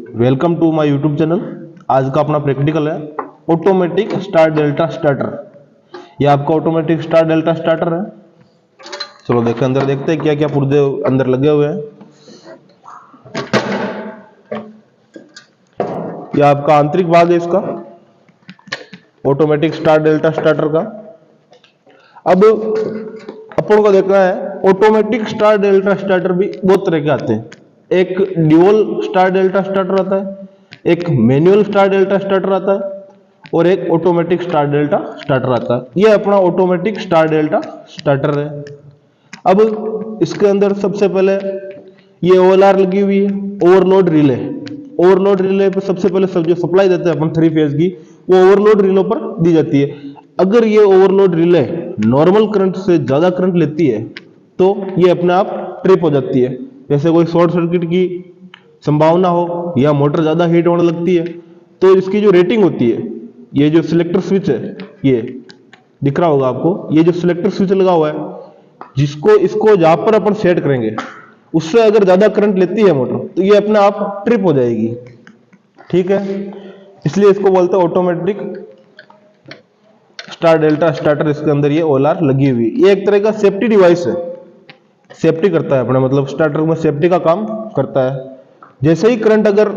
Welcome to my YouTube channel. आज का अपना प्रैक्टिकल है ऑटोमेटिक स्टार डेल्टा स्टार्टर। ये आपका ऑटोमेटिक स्टार डेल्टा स्टार्टर है। चलो देखते अंदर, देखते हैं क्या क्या पुर्जे अंदर लगे हुए हैं। ये आपका आंतरिक भाग है इसका, ऑटोमेटिक स्टार डेल्टा स्टार्टर का। अब अपन को देखना है ऑटोमेटिक स्टार डेल्टा स्टार्टर भी दो तरह के आते हैं। एक ड्यूअल स्टार डेल्टा स्टार्टर आता है, एक मैनुअल स्टार डेल्टा स्टार्टर आता है और एक ऑटोमेटिक स्टार डेल्टा स्टार्टर आता है। ये अपना ऑटोमेटिक स्टार डेल्टा स्टार्टर है। अब इसके अंदर सबसे पहले ये ओएलआर लगी हुई है, ओवरलोड रिले। ओवरलोड रिले पे सबसे पहले सब जो सप्लाई देते हैं अपन 3 फेज की, वो ओवरलोड रिलो पर दी जाती है। अगर ये ओवरलोड रिले नॉर्मल करंट से ज्यादा करंट लेती है तो ये अपने आप ट्रिप हो जाती है। जैसे कोई शॉर्ट सर्किट की संभावना हो या मोटर ज्यादा हीट होने लगती है तो इसकी जो रेटिंग होती है, ये जो सिलेक्टर स्विच है, ये दिख रहा होगा आपको, ये जो सिलेक्टर स्विच लगा हुआ है, जिसको इसको जहां पर अपन सेट करेंगे उससे अगर ज्यादा करंट लेती है मोटर तो ये अपने आप ट्रिप हो जाएगी। ठीक है, इसलिए इसको बोलते हैं ऑटोमेटिक स्टार डेल्टा स्टार्टर। इसके अंदर ये ओएलआर लगी हुई, ये एक तरह का सेफ्टी डिवाइस है, सेफ्टी करता है अपने, मतलब स्टार्टर में सेफ्टी का काम करता है। जैसे ही करंट अगर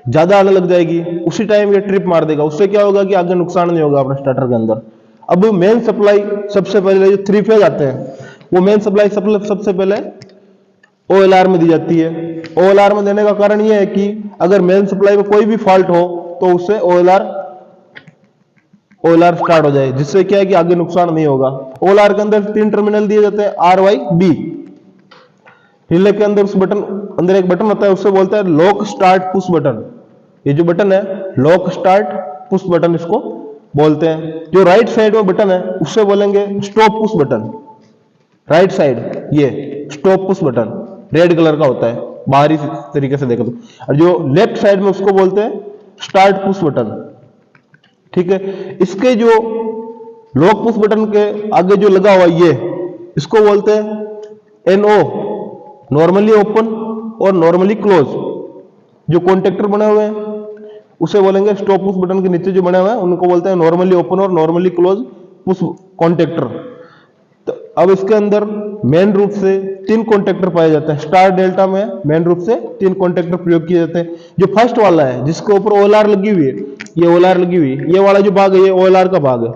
ज्यादा आने लग जाएगी उसी टाइम ये ट्रिप मार देगा। उससे क्या होगा कि आगे नुकसान नहीं होगा अपने स्टार्टर के अंदर। अब मेन सप्लाई सबसे पहले जो 3 फेज आते हैं वो मेन सप्लाई सबसे पहले ओएलआर में दी जाती है। ओएलआर में देने का कारण यह है कि अगर मेन सप्लाई में कोई भी फॉल्ट हो तो उससे ओएलआर स्टार्ट हो जाए, जिससे क्या है कि आगे नुकसान नहीं होगा। ओएलआर के अंदर 3 टर्मिनल दिए जाते हैं, आर वाई बी। रिले के अंदर उस बटन अंदर एक बटन होता है, उससे बोलता है लॉक स्टार्ट पुश बटन। ये जो बटन है लॉक स्टार्ट पुश बटन इसको बोलते हैं। जो राइट साइड में बटन है उससे बोलेंगे stop push button. Right side ये stop push button red colour का होता है बाहरी तरीके से देखो तो। और जो लेफ्ट साइड में उसको बोलते हैं स्टार्ट पुश बटन। ठीक है, इसके जो लॉक पुश बटन के आगे जो लगा हुआ ये, इसको बोलते हैं एनओ, नॉर्मली ओपन और नॉर्मली क्लोज। जो कॉन्टेक्टर बने हुए हैं उसे बोलेंगे स्टॉप पुश बटन के नीचे जो बने हुए हैं उनको बोलते हैं नॉर्मली ओपन और नॉर्मली क्लोज पुश कॉन्टेक्टर। तो अब इसके अंदर मेन रूप से 3 कॉन्टेक्टर पाए जाते हैं। स्टार डेल्टा में मेन रूप से 3 कॉन्टेक्टर प्रयोग किए जाते हैं। जो फर्स्ट वाला है जिसके ऊपर ओएलआर लगी हुई है, ये ओएलआर लगी हुई है, ये वाला जो भाग है ये ओएलआर का भाग है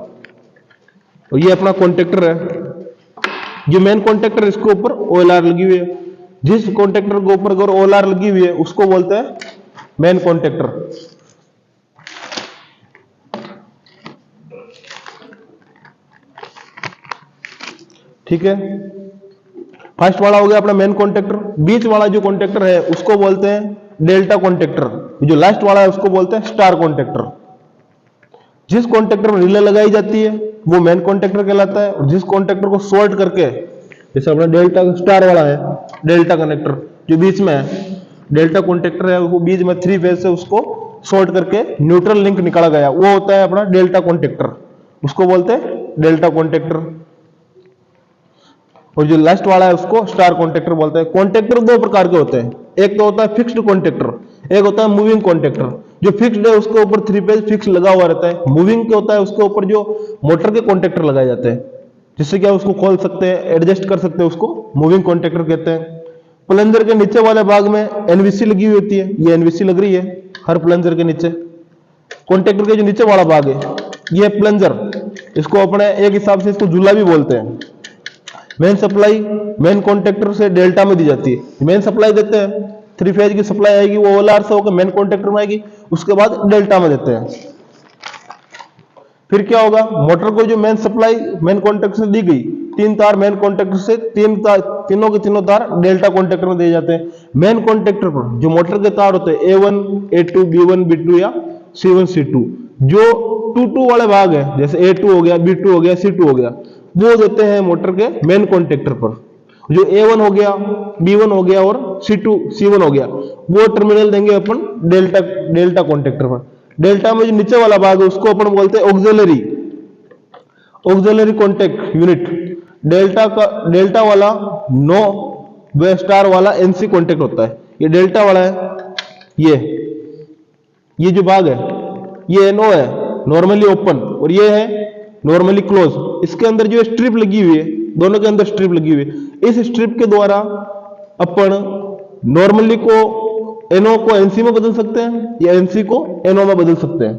और ये अपना कॉन्टेक्टर है। जो मेन कॉन्टेक्टर इसके ऊपर ओएलआर लगी हुई है, जिस कॉन्टेक्टर के ऊपर अगर ओएलआर लगी हुई है उसको बोलते हैं मेन कॉन्टेक्टर। ठीक है, फर्स्ट वाला हो गया अपना मेन कॉन्टेक्टर। बीच वाला जो कॉन्टेक्टर है उसको बोलते हैं डेल्टा कॉन्टेक्टर। जो लास्ट वाला है उसको बोलते हैं स्टार कॉन्टेक्टर। जिस कॉन्टेक्टर में रिले लगाई जाती है वो मेन कॉन्टेक्टर कहलाता है, और जिस कॉन्टेक्टर को शॉर्ट करके, जैसे अपना डेल्टा स्टार वाला है डेल्टा कनेक्टर जो बीच में है, डेल्टा कॉन्टेक्टर है वो बीच में 3 फेज से उसको शॉर्ट करके न्यूट्रल लिंक निकाला गया, वो होता है अपना डेल्टा कॉन्टेक्टर, उसको बोलते हैं डेल्टा कॉन्टेक्टर। और जो लास्ट वाला है उसको स्टार कॉन्टेक्टर बोलते हैं। कॉन्टेक्टर 2 प्रकार के होते हैं, एक तो होता है फिक्स्ड कॉन्टेक्टर, एक होता है मूविंग कॉन्टेक्टर। जो फिक्स्ड है उसके ऊपर 3 फेज फिक्स लगा हुआ रहता है। मूविंग के होता है उसके ऊपर जो मोटर के कॉन्टेक्टर लगाए जाते हैं, जिससे क्या उसको खोल सकते हैं, एडजस्ट कर सकते हैं, उसको मूविंग कॉन्टेक्टर कहते हैं। प्लंजर के नीचे वाले भाग में एनवीसी लगी हुई होती है, ये एनवीसी लग रही है हर प्लंजर के नीचे। कॉन्टेक्टर के जो नीचे वाला भाग है ये प्लंजर, इसको अपने एक हिसाब से इसको झूला भी बोलते हैं। मेन सप्लाई मेन कॉन्टेक्टर से डेल्टा में दी जाती है। मेन सप्लाई देते हैं 3 फेज की सप्लाई आएगी, वो ओएलआर से होकर मेन कॉन्टेक्टर में आएगी, उसके बाद डेल्टा में देते हैं। फिर क्या होगा, मोटर को जो मेन सप्लाई मेन कॉन्टेक्टर से दी गई, 3 तार मेन कॉन्टेक्टर से, तीनों के तीनों तार डेल्टा कॉन्टेक्टर में दिए जाते हैं। मेन कॉन्टेक्टर पर जो मोटर के तार होते हैं A1 A2 B1 B2 या C1 C2, जो 2 वाले भाग है जैसे A2 हो गया, B2 हो गया, C2 हो गया, वो देते हैं मोटर के मेन कॉन्टेक्टर पर। जो A1 हो गया, B1 हो गया और C1 हो गया, वो टर्मिनल देंगे अपन डेल्टा कॉन्टेक्टर पर। डेल्टा में जो नीचे वाला भाग है उसको अपन बोलते हैं ऑक्सिलरी कॉन्टेक्ट यूनिट। डेल्टा वाला नो वे स्टार वाला एनसी कॉन्टेक्ट होता है। ये डेल्टा वाला है, ये ये जो भाग है ये NO है, नॉर्मली ओपन, और ये है नॉर्मली क्लोज। इसके अंदर जो स्ट्रिप लगी हुई है, दोनों के अंदर स्ट्रिप लगी हुई है, इस स्ट्रिप के द्वारा अपन नॉर्मली को NO को NC में बदल सकते हैं या NC को NO में बदल सकते हैं।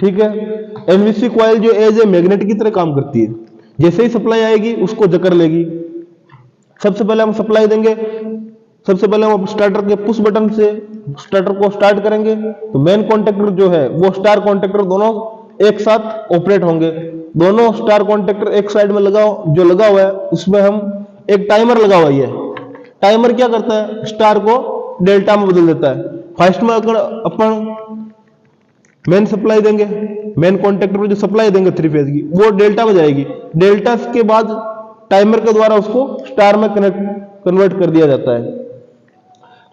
ठीक है। NVC कॉइल जो एज ए मैग्नेट की तरह काम करती है, जैसे ही सप्लाई आएगी उसको जकड़ लेगी। सबसे पहले हम सप्लाई देंगे, सबसे पहले हम स्टार्टर के पुश बटन से स्टार्टर को स्टार्ट करेंगे, तो मेन कॉन्टेक्टर जो है वो स्टार कॉन्टेक्टर दोनों एक साथ ऑपरेट होंगे। दोनों स्टार कॉन्टेक्टर एक साइड में जो लगा हुआ है उसमें हम एक टाइमर लगा हुआ है। टाइमर क्या करता है, स्टार को डेल्टा में बदल देता है। फर्स्ट में अगर अपन मेन सप्लाई देंगे, मेन कॉन्टेक्टर पर जो सप्लाई देंगे 3 फेज की, वो डेल्टा में जाएगी। डेल्टा के बाद टाइमर के द्वारा उसको स्टार में कन्वर्ट कर दिया जाता है।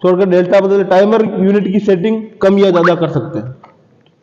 छोड़कर डेल्टा बदले टाइमर यूनिट की सेटिंग कम या ज्यादा कर सकते हैं।